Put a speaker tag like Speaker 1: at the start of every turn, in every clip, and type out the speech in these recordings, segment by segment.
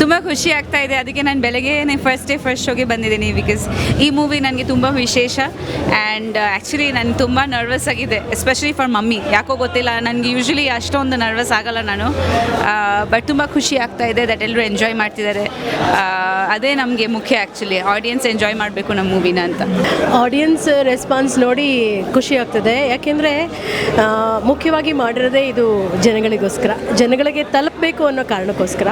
Speaker 1: ತುಂಬ ಖುಷಿ ಆಗ್ತಾ ಇದೆ. ಅದಕ್ಕೆ ನಾನು ಬೆಳಗ್ಗೆ ಫಸ್ಟ್ ಶೋಗೆ ಬಂದಿದ್ದೀನಿ. ಬಿಕಾಸ್ ಈ ಮೂವಿ ನನಗೆ ತುಂಬ ವಿಶೇಷ. ಆ್ಯಂಡ್ ಆ್ಯಕ್ಚುಲಿ ನಾನು ತುಂಬ ನರ್ವಸ್ ಆಗಿದೆ, ಎಸ್ಪೆಷಲಿ ಫಾರ್ ಮಮ್ಮಿ. ಯಾಕೋ ಗೊತ್ತಿಲ್ಲ, ನನಗೆ ಯೂಶ್ವಲಿ ಅಷ್ಟೊಂದು ನರ್ವಸ್ ಆಗಲ್ಲ ನಾನು. ಬಟ್ ತುಂಬ ಖುಷಿ ಆಗ್ತಾ ಇದೆ ದಟ್ ಎಲ್ಲರೂ ಎಂಜಾಯ್ ಮಾಡ್ತಿದ್ದಾರೆ. ಅದೇ ನಮಗೆ ಮುಖ್ಯ ಆ್ಯಕ್ಚುಲಿ, ಆಡಿಯನ್ಸ್ ಎಂಜಾಯ್ ಮಾಡಬೇಕು ನಮ್ಮ ಮೂವಿನ ಅಂತ.
Speaker 2: ಆಡಿಯನ್ಸ್ ರೆಸ್ಪಾನ್ಸ್ ನೋಡಿ ಖುಷಿ ಆಗ್ತದೆ. ಯಾಕೆಂದರೆ ಮುಖ್ಯವಾಗಿ ಮಾಡಿರೋದೇ ಇದು ಜನಗಳಿಗೋಸ್ಕರ, ಜನಗಳಿಗೆ ತಲುಪಬೇಕು ಅನ್ನೋ ಕಾರಣಕ್ಕೋಸ್ಕರ.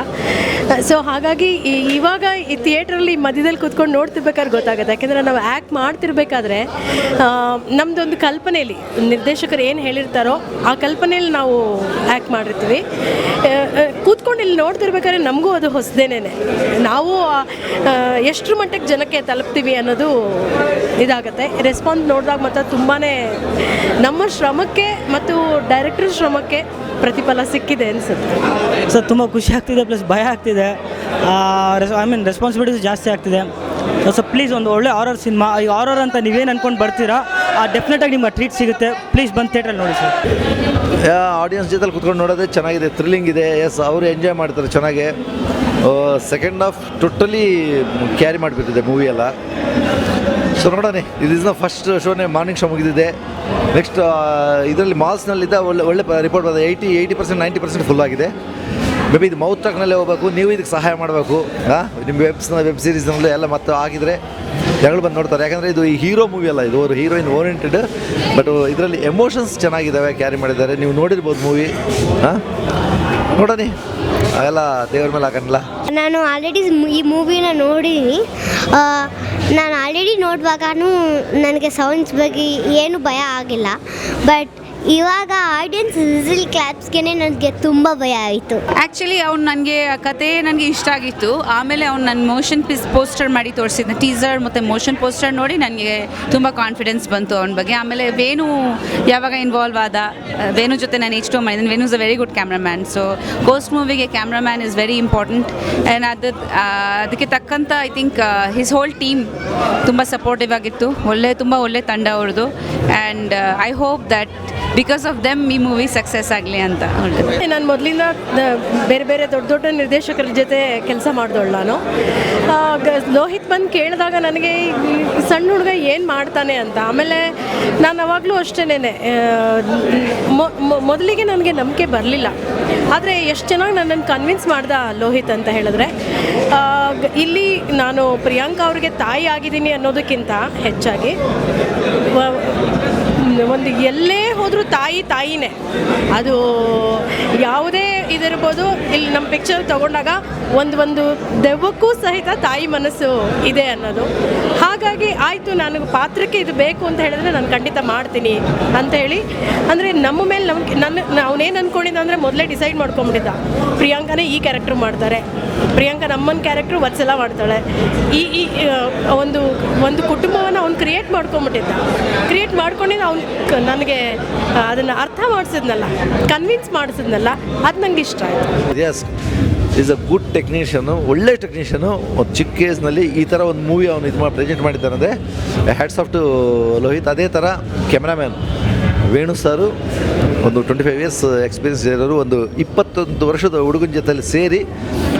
Speaker 2: ಸೊ ಹಾಗಾಗಿ ಇವಾಗ ಈ ಥಿಯೇಟ್ರಲ್ಲಿ ಮಧ್ಯದಲ್ಲಿ ಕೂತ್ಕೊಂಡು ನೋಡ್ತಿರ್ಬೇಕಾದ್ರೆ ಗೊತ್ತಾಗುತ್ತೆ. ಯಾಕೆಂದರೆ ನಾವು ಆ್ಯಕ್ಟ್ ಮಾಡ್ತಿರ್ಬೇಕಾದ್ರೆ ನಮ್ಮದೊಂದು ಕಲ್ಪನೆಯಲ್ಲಿ ನಿರ್ದೇಶಕರು ಏನು ಹೇಳಿರ್ತಾರೋ ಆ ಕಲ್ಪನೆಯಲ್ಲಿ ನಾವು ಆ್ಯಕ್ಟ್ ಮಾಡಿರ್ತೀವಿ. ಕೂತ್ಕೊಂಡು ಇಲ್ಲಿ ನೋಡ್ತಿರ್ಬೇಕಾದ್ರೆ ನಮಗೂ ಅದು ಹೊಸದೇನೆ. ನಾವು ಎಷ್ಟರ ಮಟ್ಟಿಗೆ ಜನಕ್ಕೆ ತಲುಪ್ತೀವಿ ಅನ್ನೋದು ಇದಾಗುತ್ತೆ. ರೆಸ್ಪಾನ್ಸ್ ನೋಡಿದಾಗ ಮತ್ತು ತುಂಬಾ ನಮ್ಮ ಶ್ರಮಕ್ಕೆ ಮತ್ತು ಡೈರೆಕ್ಟರ್ ಶ್ರಮಕ್ಕೆ ಪ್ರತಿಫಲ ಸಿಕ್ಕಿದೆ ಅನಿಸುತ್ತೆ.
Speaker 3: ಸರ್ ತುಂಬ ಖುಷಿ ಆಗ್ತಿದೆ, ಪ್ಲಸ್ ಭಯ ಆಗ್ತಿದೆ. ರೆಸ್ಪಾನ್ಸಿಬಿಲಿಟೀಸ್ ಜಾಸ್ತಿ ಆಗ್ತಿದೆ. ಸೊ ಪ್ಲೀಸ್ ಒಂದು ಒಳ್ಳೆ ಹಾರರ್ ಸಿನಿಮಾ, ಈ ಹಾರರ್ ಅಂತ ನೀವೇನು ಅಂದ್ಕೊಂಡು ಬರ್ತೀರಾ ಡೆಫಿನೆಟಾಗಿ ನಿಮ್ಗೆ ಟ್ರೀಟ್ ಸಿಗುತ್ತೆ. ಪ್ಲೀಸ್ ಬಂದು ಥಿಯೇಟ್ರಲ್ಲಿ ನೋಡಿ ಸರ್.
Speaker 4: ಆಡಿಯನ್ಸ್ ಜೊತೆಲಿ ಕುತ್ಕೊಂಡು ನೋಡೋದೇ ಚೆನ್ನಾಗಿದೆ, ಥ್ರಿಲ್ಲಿಂಗ್ ಇದೆ. ಎಸ್, ಅವರು ಎಂಜಾಯ್ ಮಾಡ್ತಾರೆ ಚೆನ್ನಾಗಿ. ಸೆಕೆಂಡ್ ಹಾಫ್ ಟೋಟಲಿ ಕ್ಯಾರಿ ಮಾಡಿಬಿಟ್ಟಿದೆ ಮೂವಿ ಎಲ್ಲ. ಸೊ ನೋಡೋಣ, ಇದು ಇಸ್ ದ ಫಸ್ಟ್ ಶೋನೇ, ಮಾರ್ನಿಂಗ್ ಶೋ ಮುಗಿದಿದೆ. ನೆಕ್ಸ್ಟ್ ಇದರಲ್ಲಿ ಮಾಲ್ಸ್ನಲ್ಲಿದ್ದ ಒಳ್ಳೆ ರಿಪೋರ್ಟ್ ಬಂದ 80% 90% ಫುಲ್ ಆಗಿದೆ. ಮೇ ಬಿ ಇದು ಮೌತ್ ಟಾಕ್ನಲ್ಲೇ ಹೋಗಬೇಕು. ನೀವು ಇದಕ್ಕೆ ಸಹಾಯ ಮಾಡಬೇಕು. ನಿಮ್ಮ ವೆಬ್ ಸೀರೀಸ್ನಲ್ಲೂ ಎಲ್ಲ ಮತ್ತೆ ಆಗಿದ್ರೆ ಜನಗಳು ಬಂದು ನೋಡ್ತಾರೆ. ಯಾಕಂದರೆ ಇದು ಈ ಹೀರೋ ಮೂವಿ ಅಲ್ಲ, ಇದು ಅವರು ಹೀರೋಯಿನ್ ಓರಿಯೆಂಟೆಡ್. ಬಟ್ ಇದರಲ್ಲಿ ಎಮೋಷನ್ಸ್ ಚೆನ್ನಾಗಿದ್ದಾವೆ, ಕ್ಯಾರಿ ಮಾಡಿದ್ದಾರೆ. ನೀವು ನೋಡಿರ್ಬೋದು ಮೂವಿ. ನೋಡೋಣ, ಅವೆಲ್ಲ ದೇವ್ರ ಮೇಲೆ ಹಾಕಲ್ಲ.
Speaker 5: ನಾನು ಆಲ್ರೆಡಿ ಈ ಮೂವಿನ ನೋಡಿದ್ದೀನಿ. ನಾನು ಆಲ್ರೆಡಿ ನೋಡುವಾಗ ನನಗೆ ಸೌಂಡ್ಸ್ ಬಗ್ಗೆ ಏನು ಭಯ ಆಗಿಲ್ಲ. ಬಟ್ ಇವಾಗ ಆಡಿಯನ್ಸ್ ವಿಸಿಲ್ ಕ್ಲಾಪ್ಸ್ಗೆ ನನಗೆ ತುಂಬ ಭಯ ಆಯಿತು.
Speaker 1: ಆ್ಯಕ್ಚುಲಿ ಅವ್ನು ನನಗೆ ಕತೆ ನನಗೆ ಇಷ್ಟ ಆಗಿತ್ತು. ಆಮೇಲೆ ಅವ್ನು ನನ್ನ ಮೋಷನ್ ಪೋಸ್ಟರ್ ಮಾಡಿ ತೋರಿಸಿದ್ನ, ಟೀಸರ್ ಮತ್ತು ಮೋಷನ್ ಪೋಸ್ಟರ್ ನೋಡಿ ನನಗೆ ತುಂಬ ಕಾನ್ಫಿಡೆನ್ಸ್ ಬಂತು ಅವನ ಬಗ್ಗೆ. ಆಮೇಲೆ ವೇಣು ಯಾವಾಗ ಇನ್ವಾಲ್ವ್ ಆದ, ವೇಣು ಜೊತೆ ನಾನು H2 ಮಾಡಿದ್ದೀನಿ. Venu is a very good cameraman. So ghost ಮೂವಿಗೆ cameraman is very important. And ಅದಕ್ಕೆ ತಕ್ಕಂಥ I think his whole team ತುಂಬ ಸಪೋರ್ಟಿವ್ ಆಗಿತ್ತು. ತುಂಬ ಒಳ್ಳೆ ತಂಡ ಅವ್ರದ್ದು. And I hope that because of them ಈ ಮೂವಿ ಸಕ್ಸಸ್ ಆಗಲಿ ಅಂತ.
Speaker 2: ನಾನು ಮೊದಲಿಂದ ಬೇರೆ ಬೇರೆ ದೊಡ್ಡ ನಿರ್ದೇಶಕರ ಜೊತೆ ಕೆಲಸ ಮಾಡಿದವಳು ನಾನು. ಲೋಹಿತ್ ಬಂದು ಕೇಳಿದಾಗ ನನಗೆ ಸಣ್ಣ ಹುಡುಗ ಏನು ಮಾಡ್ತಾನೆ ಅಂತ. ಆಮೇಲೆ ನಾನು ಅವಾಗಲೂ ಅಷ್ಟೇನೆ, ಮೊದಲಿಗೆ ನನಗೆ ನಂಬಿಕೆ ಬರಲಿಲ್ಲ. ಆದರೆ ಎಷ್ಟು ಚೆನ್ನಾಗಿ ನನ್ನನ್ನು ಕನ್ವಿನ್ಸ್ ಮಾಡ್ದ ಲೋಹಿತ್ ಅಂತ ಹೇಳಿದ್ರೆ, ಇಲ್ಲಿ ನಾನು ಪ್ರಿಯಾಂಕಾ ಅವ್ರಿಗೆ ತಾಯಿ ಆಗಿದ್ದೀನಿ ಅನ್ನೋದಕ್ಕಿಂತ ಹೆಚ್ಚಾಗಿ ಒಂದು ಎಲ್ಲೇ ಹೋದರೂ ತಾಯಿನೇ. ಅದು ಯಾವುದೇ ಇದಿರ್ಬೋದು. ಇಲ್ಲಿ ನಮ್ಮ ಪಿಕ್ಚರ್ ತೊಗೊಂಡಾಗ ಒಂದು ದೆವ್ವಕ್ಕೂ ಸಹಿತ ತಾಯಿ ಮನಸ್ಸು ಇದೆ ಅನ್ನೋದು. ಹಾಗಾಗಿ ಆಯಿತು, ನನಗೆ ಪಾತ್ರಕ್ಕೆ ಇದು ಬೇಕು ಅಂತ ಹೇಳಿದ್ರೆ ನಾನು ಖಂಡಿತ ಮಾಡ್ತೀನಿ ಅಂತ ಹೇಳಿ. ಅಂದರೆ ನಮ್ಮ ಮೇಲೆ ಅವನೇನು ಅಂದ್ಕೊಂಡಿದ್ದ ಅಂದರೆ ಮೊದಲೇ ಡಿಸೈಡ್ ಮಾಡ್ಕೊಂಬಿಟ್ಟಿದ್ದ, ಪ್ರಿಯಾಂಕಾನೇ ಈ ಕ್ಯಾರೆಕ್ಟ್ರ್ ಮಾಡ್ತಾರೆ, ಪ್ರಿಯಾಂಕಾ ನಮ್ಮನ ಕ್ಯಾರೆಕ್ಟ್ರು ವತ್ಸಲ ಮಾಡ್ತಾಳೆ. ಈ ಒಂದು ಕುಟುಂಬವನ್ನು ಅವ್ನು ಕ್ರಿಯೇಟ್ ಮಾಡ್ಕೊಂಬಿಟ್ಟಿದ್ದ. ಕ್ರಿಯೇಟ್ ಮಾಡ್ಕೊಂಡಿದ್ದು ಅವ್ನು ನನಗೆ ಅದನ್ನು ಅರ್ಥ ಮಾಡಿಸಿದ್ನಲ್ಲ, ಕನ್ವಿನ್ಸ್ ಮಾಡಿಸಿದ್ನಲ್ಲ, ಅದು ನನಗೆ ಇಷ್ಟ ಆಯಿತು.
Speaker 4: Yes, is a good technician, ಒಳ್ಳೆ ಟೆಕ್ನಿಷಿಯನು. ಒಂದು ಚಿಕ್ಕ ಏಜ್ನಲ್ಲಿ ಈ ಥರ ಒಂದು ಮೂವಿ ಅವನು ಇದು ಪ್ರೆಸೆಂಟ್ ಮಾಡಿದ್ದಾನಂದರೆ ಹ್ಯಾಟ್ಸ್ ಆಫ್ ಟು ಲೋಹಿತ್. ಅದೇ ಥರ ಕ್ಯಾಮ್ರಾಮ್ಯಾನ್ ವೇಣು ಸಾರು ಒಂದು 25 ಇಯರ್ಸ್ ಎಕ್ಸ್ಪೀರಿಯನ್ಸ್ ಇರೋರು, ಒಂದು 21 ವರ್ಷದ ಹುಡುಗನ ಜೊತೆಲಿ ಸೇರಿ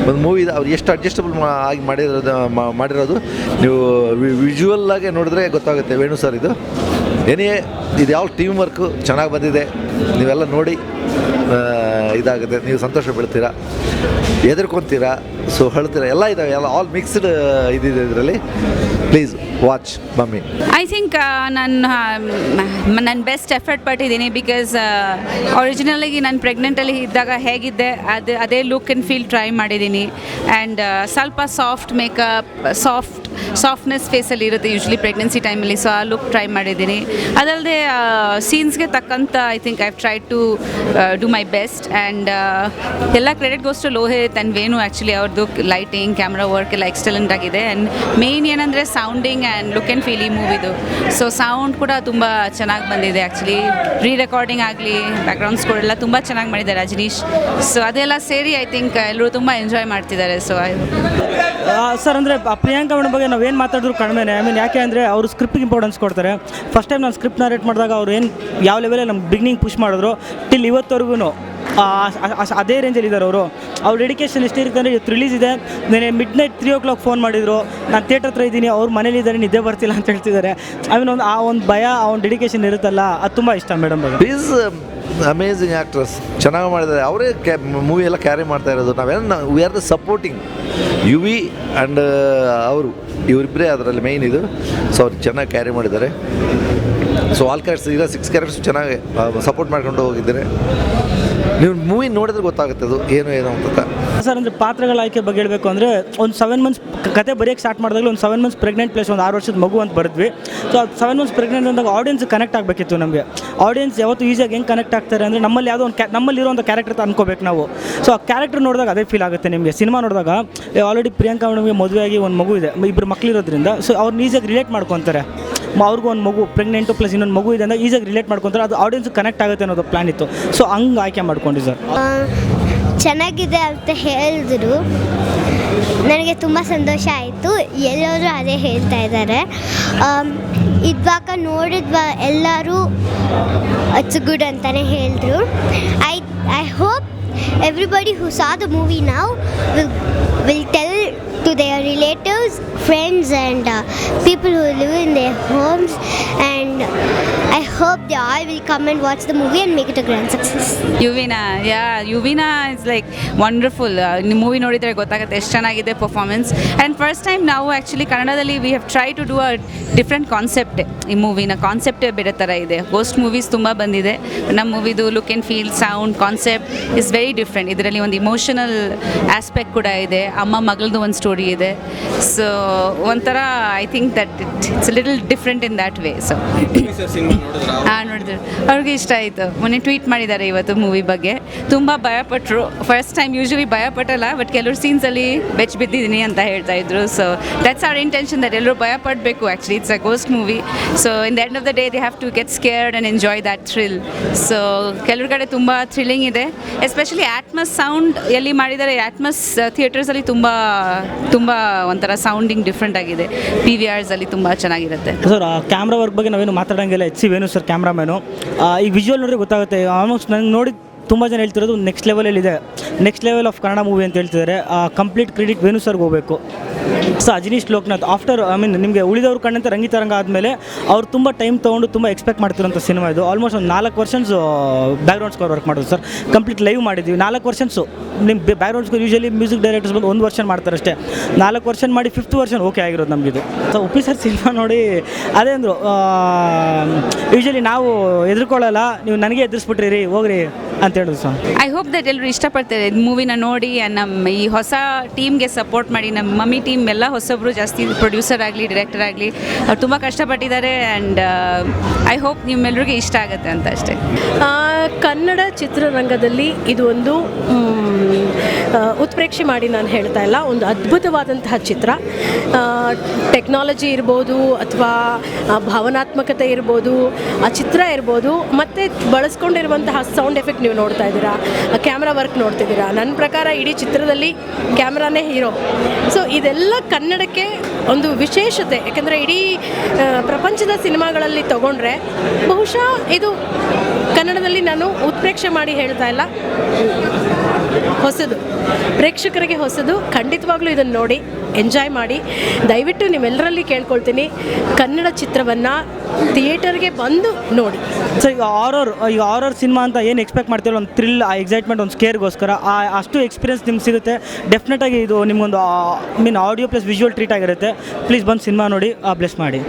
Speaker 4: ಒಂದು ಮೂವಿ ಅವ್ರು ಎಷ್ಟು ಅಡ್ಜಸ್ಟಬಲ್ ಆಗಿ ಮಾಡಿರೋದು ನೀವು ವಿಜುವಲ್ ಆಗಿ ನೋಡಿದ್ರೆ ಗೊತ್ತಾಗುತ್ತೆ ವೇಣು ಸರ್. ಇದು ಇದು ಯಾವ ಟೀಮ್ ವರ್ಕು ಚೆನ್ನಾಗಿ ಬಂದಿದೆ. ನೀವೆಲ್ಲ ನೋಡಿ ಇದಾಗುತ್ತೆ, ನೀವು ಸಂತೋಷ ಬೀಳ್ತೀರಾ, ಹೆದರ್ಕೊತೀರಾ, ಸೊ ಹೇಳ್ತೀರಾ, ಎಲ್ಲ ಇದ್ದಾವೆ, ಎಲ್ಲ ಆಲ್ ಮಿಕ್ಸ್ಡ್ ಇದಿದೆ ಇದರಲ್ಲಿ. Please watch Mummy.
Speaker 1: I think ನನ್ನ ಬೆಸ್ಟ್ ಎಫರ್ಟ್ ಪಟ್ಟಿದ್ದೀನಿ. ಬಿಕಾಸ್ ಒರಿಜಿನಲಾಗಿ ನಾನು ಪ್ರೆಗ್ನೆಂಟಲ್ಲಿ ಇದ್ದಾಗ ಹೇಗಿದ್ದೆ ಅದೇ ಲುಕ್ ಆ್ಯಂಡ್ ಫೀಲ್ ಟ್ರೈ ಮಾಡಿದ್ದೀನಿ. ಆ್ಯಂಡ್ ಸ್ವಲ್ಪ ಸಾಫ್ಟ್ ಮೇಕಪ್, ಸಾಫ್ಟ್ನೆಸ್ ಫೇಸಲ್ಲಿ ಇರುತ್ತೆ ಯೂಶ್ವಲಿ ಪ್ರೆಗ್ನೆನ್ಸಿ ಟೈಮಲ್ಲಿ. ಸೊ ಆ ಲುಕ್ ಟ್ರೈ ಮಾಡಿದ್ದೀನಿ. ಅದಲ್ಲದೆ ಸೀನ್ಸ್ಗೆ ತಕ್ಕಂಥ I think I have try to do my best. And ಎಲ್ಲ credit goes to Lohith and Venu. Actually ಅವ್ರದ್ದು ಲೈಟಿಂಗ್, ಕ್ಯಾಮ್ರಾ ವರ್ಕ್ ಎಲ್ಲ ಎಕ್ಸಲೆಂಟ್ ಆಗಿದೆ. ಆ್ಯಂಡ್ ಮೇಯ್ನ್ ಏನಂದರೆ sounding and look and feel ಈ ಮೂವಿದು. ಸೊ ಸೌಂಡ್ ಕೂಡ ತುಂಬ ಚೆನ್ನಾಗಿ ಬಂದಿದೆ. ಆ್ಯಕ್ಚುಲಿ ರೆಕಾರ್ಡಿಂಗ್ ಆಗಲಿ, ಬ್ಯಾಕ್ಗ್ರೌಂಡ್ ಸ್ಕೋರ್ ಎಲ್ಲ ತುಂಬ ಚೆನ್ನಾಗಿ ಮಾಡಿದ್ದಾರೆ ರಜನೀಶ್. ಸೊ ಅದೆಲ್ಲ ಸೇರಿ ಐ ಥಿಂಕ್ ಎಲ್ಲರೂ ತುಂಬ ಎಂಜಾಯ್ ಮಾಡ್ತಿದ್ದಾರೆ. ಸೊ
Speaker 3: ಸರ್ ಅಂದರೆ ಪ್ರಿಯಾಂಕಾ ಮೇಡಮ್ ಬಗ್ಗೆ ನಾವು ಏನು ಮಾತಾಡಿದ್ರು ಕಡಿಮೆನೇ. ಯಾಕೆ ಅಂದರೆ ಅವರು ಸ್ಕ್ರಿಪ್ಟಿಗೆ ಇಂಪಾರ್ಟೆನ್ಸ್ ಕೊಡ್ತಾರೆ. ಫಸ್ಟ್ ಟೈಮ್ ನಾನು ಸ್ಕ್ರಿಪ್ಟ್ ನರೇಟ್ ಮಾಡಿದಾಗ ಅವ್ರು ಏನು ಯಾವ ಲೆವೆಲಲ್ಲಿ ನಮ್ಮ ಬಿಗಿನಿಂಗ್ ಪುಷ್ ಮಾಡಿದ್ರು ಟಿಲ್ ಇವತ್ತವರೆಗೂ ಅದೇ ರೇಂಜಲ್ಲಿ ಇದ್ದಾರೆ ಅವರು. ಅವ್ರ ಡೆಡಿಕೇಶನ್ ಎಷ್ಟಿರುತ್ತೆ ಅಂದರೆ ಇವತ್ತು ರಿಲೀಸ್ ಇದೆ, ನೆನೆ ಮಿಡ್ ನೈಟ್ 3 o'clock ಫೋನ್ ಮಾಡಿದರು, ನಾನು ಥಿಯೇಟರ್ ಹತ್ರ ಇದ್ದೀನಿ, ಅವ್ರು ಮನೇಲಿದ್ದಾರೆ, ನಿದ್ದೆ ಬರ್ತಿಲ್ಲ ಅಂತ ಹೇಳ್ತಿದ್ದಾರೆ. ಐ ಮೀನ್ ಆ ಒಂದು ಭಯ, ಆ ಒಂದು ಡೆಡಿಕೇಶನ್ ಇರುತ್ತಲ್ಲ, ಅದು ತುಂಬ ಇಷ್ಟ ಮೇಡಮ್ ಬಗ್ಗೆ.
Speaker 4: ಈಸ್ ಅಮೇಝಿಂಗ್ ಆ್ಯಕ್ಟ್ರಸ್, ಚೆನ್ನಾಗಿ ಮಾಡಿದ್ದಾರೆ. ಅವರೇ ಮೂವಿ ಎಲ್ಲ ಕ್ಯಾರಿ ಮಾಡ್ತಾ ಇರೋದು. ನಾವೇನು we are the supporting Yuvi and ಅವರು ಇವರಿಬ್ಬರೇ ಅದರಲ್ಲಿ ಮೇಯ್ನ್ ಇದು. ಸೊ ಅವ್ರು ಚೆನ್ನಾಗಿ ಕ್ಯಾರಿ ಮಾಡಿದ್ದಾರೆ. ಸೊ ಆಲ್ ಕ್ಯಾರೆಕ್ಟರ್ಸ್ ಈಗ 6 ಕ್ಯಾರೆಕ್ಟರ್ಸ್ ಚೆನ್ನಾಗಿ ಸಪೋರ್ಟ್ ಮಾಡ್ಕೊಂಡು ಹೋಗಿದ್ದಾರೆ. ನೀವು ಮೂವಿ ನೋಡಿದ್ರೆ ಗೊತ್ತಾಗುತ್ತೆ ಅದು ಏನು ಅಂತ.
Speaker 3: ಸರ್ ಅಂದರೆ ಪಾತ್ರಗಳ ಆಯ್ಕೆ ಬಗ್ಗೆ ಹೇಳಬೇಕು ಅಂದರೆ ಒಂದು 7 months ಕತೆ ಬರೆಯೋಕ್ಕೆ ಸ್ಟಾರ್ಟ್ ಮಾಡಿದಾಗಲೂ ಒಂದು 7 months ಪ್ರೆಗ್ನೆಂಟ್ ಪ್ಲಸ್ ಒಂದು 6 ವರ್ಷದ ಮಗು ಅಂತ ಬರೆದ್ವಿ. ಸೊ ಅದು 7 months ಪ್ರೆಗ್ನೆಂಟ್ ಅಂದಾಗ ಆಡಿಯನ್ಸ್ ಕನೆಕ್ಟ್ ಆಗಬೇಕಿತ್ತು ನಮಗೆ. ಆಡಿಯನ್ಸ್ ಯಾವತ್ತು ಈಸಿಯಾಗಿ ಹೆಂಗೆ ಕನೆಕ್ಟ್ ಆಗ್ತಾರೆ ಅಂದರೆ ನಮ್ಮಲ್ಲಿ ಯಾವುದೋ ಒಂದು ನಮ್ಮಲ್ಲಿರೋಂಥ ಕ್ಯಾರೆಕ್ಟರ್ ಅಂತ ಅನ್ಕೋಬೇಕು ನಾವು. ಸೊ ಆ ಕ್ಯಾರೆಕ್ಟರ್ ನೋಡಿದಾಗ ಅದೇ ಫೀಲ್ ಆಗುತ್ತೆ ನಿಮಗೆ. ಸಿನಿಮಾ ನೋಡಿದಾಗ ಆಲ್ರೆಡಿ ಪ್ರಿಯಾಂಕಾ ಮೇಡಮ್ಗೆ ಮದುವೆಯಾಗಿ ಒಂದು ಮಗು ಇದೆ, 2 ಮಕ್ಕಳಿರೋದ್ರಿಂದ ಸೊ ಅವ್ರನ್ನ ಈಸಿಯಾಗಿ ರಿಲೇಟ್ ಮಾಡ್ಕೊತಾರೆ. ಅವ್ರಿಗೂ ಒಂದು ಮಗು ಪ್ರೆಗ್ನೆಂಟು ಪ್ಲಸ್ ಇನ್ನೊಂದು ಮಗು ಇದೆ ಅಂದರೆ ಈಸಿಯಾಗಿ ರಿಲೇಟ್ ಮಾಡ್ಕೊತಾರೆ. ಅದು ಆಡಿಯನ್ಸ್ ಕನೆಕ್ಟ್ ಆಗುತ್ತೆ ಅನ್ನೋದು ಪ್ಲ್ಯಾನ್ ಇತ್ತು. ಸೊ ಹಂಗೆ ಆಯ್ಕೆ ಮಾಡ್ಕೊಂಡು ಸರ್.
Speaker 5: ಚೆನ್ನಾಗಿದೆ ಅಂತ ಹೇಳಿದ್ರು, ನನಗೆ ತುಂಬ ಸಂತೋಷ ಆಯಿತು. ಎಲ್ಲರೂ ಅದೇ ಹೇಳ್ತಾ ಇದ್ದಾರೆ. ಇವಾಗ ನೋಡಿದ್ವ ಎಲ್ಲರೂ ಇಟ್ಸ್ ಗುಡ್ ಅಂತಲೇ ಹೇಳಿದ್ರು. I hope everybody who saw the movie now will tell to their relatives, friends and people who live in their homes, and I hope they all will come and watch the movie and make it a grand success.
Speaker 1: Yuvina is like wonderful. Movie ನೋಡಿದರೆ ಗೊತ್ತಾಗುತ್ತೆ ಎಷ್ಟು ಚೆನ್ನಾಗಿದೆ performance. And first time ನಾವು actually ಕನ್ನಡದಲ್ಲಿ we have try to do a different concept. ಈ ಮೂವಿನ ಕಾನ್ಸೆಪ್ಟೇ ಬೇರೆ ಥರ ಇದೆ. ಗೋಸ್ಟ್ ಮೂವೀಸ್ ತುಂಬ ಬಂದಿದೆ. ನಮ್ಮ ಮೂವಿದು look and feel, sound, concept is very different. ಇದರಲ್ಲಿ ಒಂದು ಇಮೋಷನಲ್ ಆಸ್ಪೆಕ್ಟ್ ಕೂಡ ಇದೆ. ಅಮ್ಮ ಮಗಳದ್ದು ಒಂದು ಸ್ಟೋರಿ ಇದೆ. ಸೊ ಒಂಥರ I think that it's little different in that way. So ನೋಡಿದ್ರು, ಅವ್ರಿಗೆ ಇಷ್ಟ ಆಯಿತು. ಮೊನ್ನೆ ಟ್ವೀಟ್ ಮಾಡಿದ್ದಾರೆ ಇವತ್ತು ಮೂವಿ ಬಗ್ಗೆ. ತುಂಬ ಭಯಪಟ್ಟರು. ಫಸ್ಟ್ ಟೈಮ್ ಯೂಶ್ವಲಿ ಭಯಪಟ್ಟಲ್ಲ, ಬಟ್ ಕೆಲವರು ಸೀನ್ಸಲ್ಲಿ ಬೆಚ್ಚ ಬಿದ್ದಿದ್ದೀನಿ ಅಂತ ಹೇಳ್ತಾ ಇದ್ರು. So that's our intention, that ಎಲ್ಲರೂ ಭಯಪಡಬೇಕು. Actually it's a ghost movie. So in the end of the day they have to get scared and enjoy that thrill. So ಕೆಲವ್ರ ಕಡೆ ತುಂಬ ಥ್ರಿಲ್ಲಿಂಗ್ ಇದೆ. ಎಸ್ಪೆಷಲಿ ಆಟ್ಮಸ್ ಸೌಂಡ್ ಎಲ್ಲಿ ಮಾಡಿದ್ದಾರೆ. ಆಟ್ಮಸ್ ಥಿಯೇಟರ್ಸಲ್ಲಿ ತುಂಬ ಒಂಥರ ಸೌಂಡಿಂಗ್ ಡಿಫ್ರೆಂಟ್ ಆಗಿದೆ. PVRಸಲ್ಲಿ ತುಂಬ ಚೆನ್ನಾಗಿರುತ್ತೆ.
Speaker 3: ಸರ್ ಕ್ಯಾಮ್ರಾ ವರ್ಕ್ ಬಗ್ಗೆ ನಾವೇನು ಮಾತಾಡೋಂಗಿಲ್ಲ. HC Venu sir cameraman. ಈಗ ವಿಜುವಲ್ ನೋಡಿದ್ರೆ ಗೊತ್ತಾಗುತ್ತೆ. ಆಲ್ಮೋಸ್ಟ್ ನಂಗೆ ನೋಡಿ ತುಂಬ ಜನ ಹೇಳ್ತಿರೋದು ನೆಕ್ಸ್ಟ್ ಲೆವೆಲಲ್ಲಿದೆ, next level of Kannada movie ಅಂತ ಹೇಳ್ತಿದ್ದಾರೆ. ಕಂಪ್ಲೀಟ್ ಕ್ರೆಡಿಟ್ ವೇಣು ಸರ್ಗೆ ಹೋಗಬೇಕು. ಸೊ ಅಜನೀಶ್ ಲೋಕನಾಥ್ ಆಫ್ಟರ್ ನಿಮಗೆ ಉಳಿದವ್ರ ಕಣ್ಣಂತ ರಂಗಿತರಂಗ ಆದಮೇಲೆ ಅವ್ರು ತುಂಬ ಟೈಮ್ ತೊಗೊಂಡು ತುಂಬ ಎಕ್ಸ್ಪೆಕ್ಟ್ ಮಾಡ್ತಿರೋಂಥ ಸಿನಿಮಾ ಇದು. ಆಲ್ಮೋಸ್ಟ್ ಒಂದು 4 ವರ್ಷನ್ಸ್ ಬ್ಯಾಕ್ಗ್ರೌಂಡ್ ಸ್ಕೋರ್ ವರ್ಕ್ ಮಾಡೋದು ಸರ್. ಕಂಪ್ಲೀಟ್ ಲೈವ್ ಮಾಡಿದ್ವಿ. 4 ವರ್ಷನ್ಸು ನಿಮ್ಮ background score usually music directors ಬಂದು 1 ವರ್ಷ ಮಾಡ್ತಾರೆ ಅಷ್ಟೇ. 4 ವರ್ಷ ಮಾಡಿ 5th ವರ್ಷನ್ ಓಕೆ ಆಗಿರೋದು ನಮಗಿದು. ಸೊ ಉಪ್ಪಿ ಸರ್ ಸಿನಿಮಾ ನೋಡಿ ಅದೇ ಅಂದರು, ಯೂಶಲಿ ನಾವು ಎದುರ್ಕೊಳ್ಳಲ್ಲ, ನೀವು ನನಗೆ ಎದುರಿಸ್ಬಿಟ್ರಿ ಹೋಗ್ರಿ ಅಂತ ಹೇಳಿದ್ರು ಸರ್.
Speaker 1: ಐ ಹೋಪ್ ದಟ್ ಎಲ್ಲರೂ ಇಷ್ಟಪಡ್ತಾರೆ ಮೂವಿನ ನೋಡಿ. ನಮ್ಮ ಈ ಹೊಸ ಟೀಮ್ಗೆ ಸಪೋರ್ಟ್ ಮಾಡಿ. ನಮ್ಮ ಮಮ್ಮಿ ಟೀಮ್ ಎಲ್ಲ ಹೊಸಬ್ರು ಜಾಸ್ತಿ, ಪ್ರೊಡ್ಯೂಸರ್ ಆಗಲಿ ಡೈರೆಕ್ಟರ್ ಆಗಲಿ, ಅವ್ರು ತುಂಬ ಕಷ್ಟಪಟ್ಟಿದ್ದಾರೆ. ಆ್ಯಂಡ್ ಐ ಹೋಪ್ ನಿಮ್ಮೆಲ್ಲರಿಗೂ ಇಷ್ಟ ಆಗುತ್ತೆ ಅಂತ ಅಷ್ಟೇ.
Speaker 2: ಕನ್ನಡ ಚಿತ್ರರಂಗದಲ್ಲಿ ಇದು ಒಂದು ಉತ್ಪ್ರೇಕ್ಷೆ ಮಾಡಿ ನಾನು ಹೇಳ್ತಾ ಇಲ್ಲ, ಒಂದು ಅದ್ಭುತವಾದಂತಹ ಚಿತ್ರ. ಟೆಕ್ನಾಲಜಿ ಇರ್ಬೋದು ಅಥವಾ ಭಾವನಾತ್ಮಕತೆ ಇರ್ಬೋದು, ಆ ಚಿತ್ರ ಇರ್ಬೋದು, ಮತ್ತು ಬಳಸ್ಕೊಂಡಿರುವಂತಹ ಸೌಂಡ್ ಎಫೆಕ್ಟ್ ನೀವು ನೋಡ್ತಾ ಇದ್ದೀರಾ, ಕ್ಯಾಮ್ರಾ ವರ್ಕ್ ನೋಡ್ತಿದ್ದೀರಾ. ನನ್ನ ಪ್ರಕಾರ ಇಡೀ ಚಿತ್ರದಲ್ಲಿ ಕ್ಯಾಮ್ರಾನೇ ಹೀರೋ. ಸೊ ಇದೆಲ್ಲ ಕನ್ನಡಕ್ಕೆ ಒಂದು ವಿಶೇಷತೆ. ಯಾಕೆಂದರೆ ಇಡೀ ಪ್ರಪಂಚದ ಸಿನಿಮಾಗಳಲ್ಲಿ ತಗೊಂಡ್ರೆ ಬಹುಶಃ ಇದು ಕನ್ನಡದಲ್ಲಿ ನಾನು ಉತ್ಪ್ರೇಕ್ಷೆ ಮಾಡಿ ಹೇಳ್ತಾ ಇಲ್ಲ, ಹೊಸದು, ಪ್ರೇಕ್ಷಕರಿಗೆ ಹೊಸದು. ಖಂಡಿತವಾಗ್ಲೂ ಇದನ್ನು ನೋಡಿ ಎಂಜಾಯ್ ಮಾಡಿ. ದಯವಿಟ್ಟು ನಿಮ್ಮೆಲ್ಲರಲ್ಲಿ ಕೇಳ್ಕೊಳ್ತೀನಿ, ಕನ್ನಡ ಚಿತ್ರವನ್ನು ಥಿಯೇಟರ್ಗೆ ಬಂದು ನೋಡಿ.
Speaker 3: ಸೊ ಈಗ ಹಾರರ್ ಸಿನಿಮಾ ಅಂತ ಏನು ಎಕ್ಸ್ಪೆಕ್ಟ್ ಮಾಡ್ತೀವಿ, ಒಂದು ಥ್ರಿಲ್, ಆ ಎಕ್ಸೈಟ್ಮೆಂಟ್, ಒಂದು ಸ್ಕೇರ್ಗೋಸ್ಕರ ಅಷ್ಟು ಎಕ್ಸ್ಪೀರಿಯನ್ಸ್ ನಿಮ್ಗೆ ಸಿಗುತ್ತೆ. ಡೆಫಿನೆಟಾಗಿ ಇದು ನಿಮಗೊಂದು ಆಡಿಯೋ ಪ್ಲಸ್ ವಿಜುವಲ್ ಟ್ರೀಟ್ ಆಗಿರುತ್ತೆ. ಪ್ಲೀಸ್ ಬಂದು ಸಿನಿಮಾ ನೋಡಿ, ಬ್ಲೆಸ್ ಮಾಡಿ.